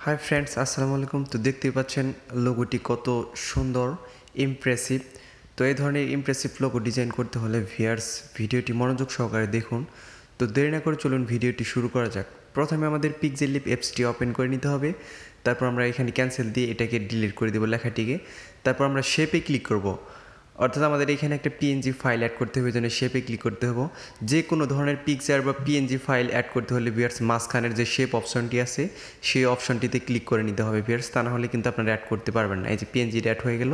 Hi friends, আসসালামু আলাইকুম। তো দেখতেই পাচ্ছেন লোগোটি কত সুন্দর, ইমপ্রেসিভ। তো এই ধরনের ইমপ্রেসিভ লোগো ডিজাইন করতে হলে ভিউয়ার্স ভিডিওটি মনোযোগ সহকারে দেখুন। তো দেরি না করে চলুন ভিডিওটি শুরু করা যাক। প্রথমে আমাদের পিক্সেললিপ অ্যাপসটি ওপেন করে নিতে হবে। তারপর আমরা এখানে ক্যান্সেল দিয়ে এটাকে ডিলিট করে দেবো লেখাটিকে। তারপর আমরা শেপে ক্লিক করব। অর্থাৎ আমাদের এখানে একটা পিএনজি ফাইল অ্যাড করতে হবে, জন্য শেপে ক্লিক করতে হবে। যে কোনো ধরনের পিকচার বা পিএনজি ফাইল অ্যাড করতে হলে ভিউয়ার্স মাঝখানের যে শেপ অপশনটি আছে সেই অপশনটিতে ক্লিক করে নিতে হবে ভিউয়ার্স, তা না হলে কিন্তু আপনারা অ্যাড করতে পারবেন না। এই যে পিএনজিটা অ্যাড হয়ে গেল।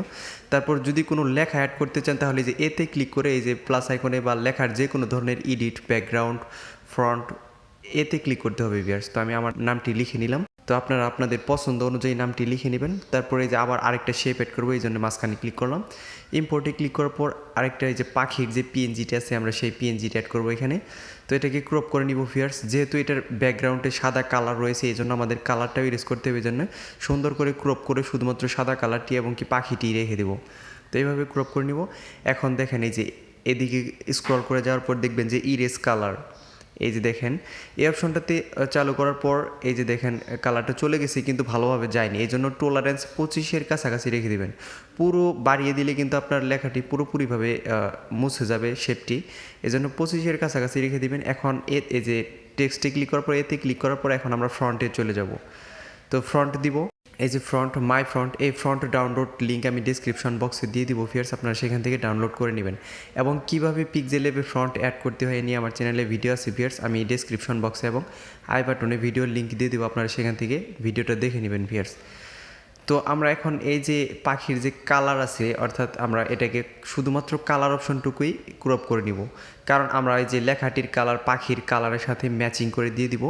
তারপর যদি কোনো লেখা অ্যাড করতে চান তাহলে যে এতে ক্লিক করে এই যে প্লাস আইকনে বা লেখার যে কোনো ধরনের এডিট, ব্যাকগ্রাউন্ড, ফ্রন্ট এতে ক্লিক করতে হবে ভিউয়ার্স। তো আমি আমার নামটি লিখে নিলাম। তো আপনারা আপনাদের পছন্দ অনুযায়ী নামটি লিখে নেবেন। তারপরে যে আবার আরেকটা শেপ অ্যাড করবো, এই জন্য মাঝখানে ক্লিক করলাম। ইম্পোর্টে ক্লিক করার পর আরেকটা এই যে পাখির যে পিএনজিটা আছে আমরা সেই পিএনজিটা অ্যাড করবো এখানে। তো এটাকে ক্রপ করে নিব ভিউয়ার্স। যেহেতু এটার ব্যাকগ্রাউন্ডে সাদা কালার রয়েছে এই জন্য আমাদের কালারটাও ইরেজ করতে হবে, এই জন্য সুন্দর করে ক্রপ করে শুধুমাত্র সাদা কালারটি এবং কি পাখিটি রেখে দেবো। তো এইভাবে ক্রপ করে নিব। এখন দেখেন এই যে এদিকে স্ক্রল করে যাওয়ার পর দেখবেন যে ইরেজ কালার, এই যে দেখেন এই অপশনটাতে চালু করার পর এই যে দেখেন কালারটা চলে গেছে কিন্তু ভালোভাবে যায়নি, এই জন্য টলারেন্স 25-এর কাছাকাছি রেখে দেবেন। পুরো বাড়িয়ে দিলে কিন্তু আপনার লেখাটি পুরোপুরিভাবে মুছে যাবে শেপটি, এই জন্য 25-এর কাছাকাছি রেখে দেবেন। এখন এই যে টেক্সটে ক্লিক করার পর এতে ক্লিক করার পর এখন আমরা ফ্রন্টে চলে যাব। তো ফ্রন্ট দিব, এই যে ফ্রন্ট, মাই ফ্রন্ট, এই ফ্রন্ট ডাউনলোড লিঙ্ক আমি ডিসক্রিপশন বক্সে দিয়ে দিব ভিউয়ার্স, আপনারা সেখান থেকে ডাউনলোড করে নেবেন। এবং কীভাবে পিক্সেলেবে ফ্রন্ট অ্যাড করতে হয় নিয়ে আমার চ্যানেলে ভিডিও আছে ভিউয়ার্স, আমি ডিসক্রিপশন বক্সে এবং আই বাটনে ভিডিওর লিঙ্ক দিয়ে দেবো, আপনারা সেখান থেকে ভিডিওটা দেখে নেবেন ভিউয়ার্স। তো আমরা এখন এই যে পাখির যে কালার আছে অর্থাৎ আমরা এটাকে শুধুমাত্র কালার অপশনটুকুই ক্রপ করে নিব, কারণ আমরা এই যে লেখাটির কালার পাখির কালারের সাথে ম্যাচিং করে দিয়ে দিব।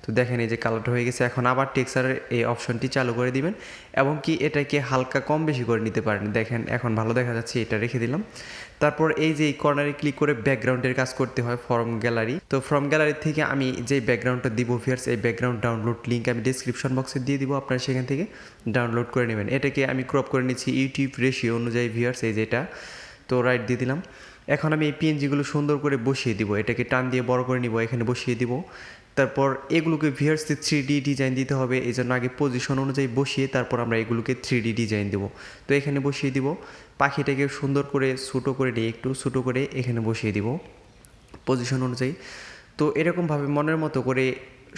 তো দেখেন এই যে কালারটা হয়ে গেছে। এখন আবার টেক্সচারের এই অপশনটি চালু করে দিবেন এবং কি এটাকে হালকা কম বেশি করে নিতে পারেন। দেখেন এখন ভালো দেখা যাচ্ছে, এটা রেখে দিলাম। তারপর এই যে কর্নারে ক্লিক করে ব্যাকগ্রাউন্ডের কাজ করতে হয়, ফ্রম গ্যালারি। তো ফ্রম গ্যালারি থেকে আমি যে ব্যাকগ্রাউন্ডটা দিব ভিউয়ার্স, এই ব্যাকগ্রাউন্ড ডাউনলোড লিঙ্ক আমি ডিসক্রিপশন বক্সে দিয়ে দিব, আপনারা সেখান থেকে ডাউনলোড করে নেবেন। এটাকে আমি ক্রপ করে নিচ্ছি ইউটিউব রেশিও অনুযায়ী ভিউয়ার্স, এই যেটা। তো রাইট দিয়ে দিলাম। এখন আমি এই পিএনজিগুলো সুন্দর করে বসিয়ে দিব, এটাকে টান দিয়ে বড় করে নিব, এখানে বসিয়ে দিব। তারপর এগুলোকে ভিউয়ার্স 3D ডিজাইন দিতে হবে, এই জন্য আগে পজিশন অনুযায়ী বসিয়ে তারপর আমরা এগুলোকে 3D ডিজাইন দেবো। তো এখানে বসিয়ে দিব, পাখিটাকে সুন্দর করে ছোটো করে নিয়ে একটু ছোটো করে এখানে বসিয়ে দিব পজিশন অনুযায়ী। তো এরকমভাবে মনের মতো করে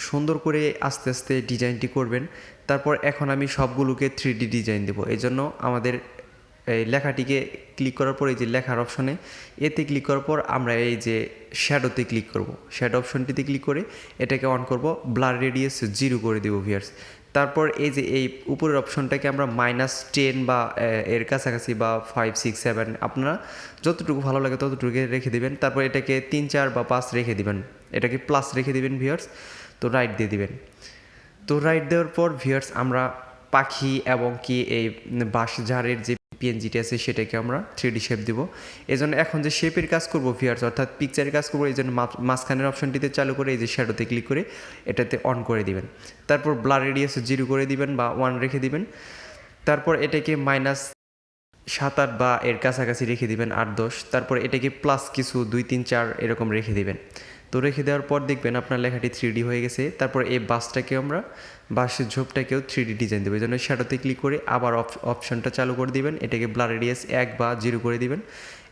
সুন্দর করে আস্তে আস্তে ডিজাইনটি করবেন। তারপর এখন আমি সবগুলোকে 3D ডিজাইন দেবো, এই জন্য আমাদের এই লেখাটিকে ক্লিক করার পর এই যে লেখার অপশনে এতে ক্লিক করার পর আমরা এই যে শ্যাডোতে ক্লিক করব, শ্যাডো অপশনটিতে ক্লিক করে এটাকে অন করব, ব্লার রেডিয়াস 0 করে দেবো ভিউয়ার্স। তারপর এই যে এই উপরের অপশনটাকে আমরা -10 বা এর কাছাকাছি বা 5, 6, 7 আপনারা যতটুকু ভালো লাগে ততটুকু রেখে দেবেন। তারপর এটাকে 3, 4 বা 5 রেখে দিবেন, এটাকে প্লাস রেখে দিবেন ভিউয়ার্স। তো রাইট দিয়ে দিবেন। তো রাইট দেওয়ার পর ভিউয়ার্স আমরা পাখি এবং কি এই বাঁশঝাড়ের যে পিএনজিটি আছে সেটাকে আমরা 3D শেপ দিব। এই জন্য এখন যে শেপের কাজ করব ভিউয়ার্স অর্থাৎ পিকচারের কাজ করবো, এই জন্য মাঝখানের অপশনটিতে চালু করে এই যে শ্যাডোতে ক্লিক করে এটাতে অন করে দিবেন। তারপর ব্লার রেডিয়াস 0 করে দিবেন বা 1 রেখে দিবেন। তারপর এটাকে -7, 8 বা এর কাছাকাছি রেখে দিবেন, 8, 10। তারপর এটাকে প্লাস কিছু 2, 3, 4 এরকম রেখে দিবেন। তো রেখে দেওয়ার পর দেখবেন আপনার লেখাটি 3D হয়ে গেছে। তারপর এই বাঁশের ঝোপটাকেও 3D ডিজাইন দেবে, এই জন্য শ্যাডোতে ক্লিক করে আবার অপশনটা চালু করে দিবেন। এটাকে ব্লার রেডিয়াস 1 বা 0 করে দিবেন।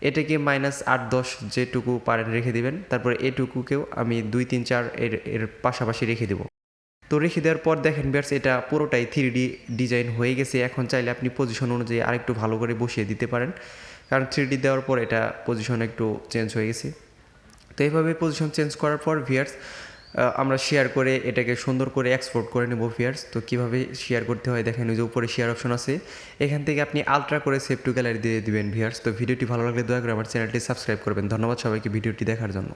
এটাকে -8, 10 যেটুকু পারেন রেখে দিবেন। তারপর এটুকুকেও আমি 2, 3, 4 এর পাশাপাশি রেখে দেবো। তো রেখে দেওয়ার পর দেখেন ভিউয়ার্স এটা পুরোটাই 3D ডিজাইন হয়ে গেছে। এখন চাইলে আপনি পজিশন অনুযায়ী আরেকটু ভালো করে বসিয়ে দিতে পারেন, কারণ 3D দেওয়ার পর এটা পজিশন একটু চেঞ্জ হয়ে গেছে। তো এইভাবে পজিশন চেঞ্জ করার পর ভিউয়ার্স আমরা শেয়ার করে এটাকে সুন্দর করে এক্সপোর্ট করে নেব ভিউয়ার্স। তো কীভাবে শেয়ার করতে হয় দেখেন, ওই যে উপরে শেয়ার অপশন আছে, এখান থেকে আপনি আলট্রা করে সেভ টু গ্যালারি দিয়ে দিবেন ভিউয়ার্স। তো ভিডিওটি ভালো লাগলে দয়া করে আমার চ্যানেলটি সাবস্ক্রাইব করবেন। ধন্যবাদ সবাইকে ভিডিওটি দেখার জন্য।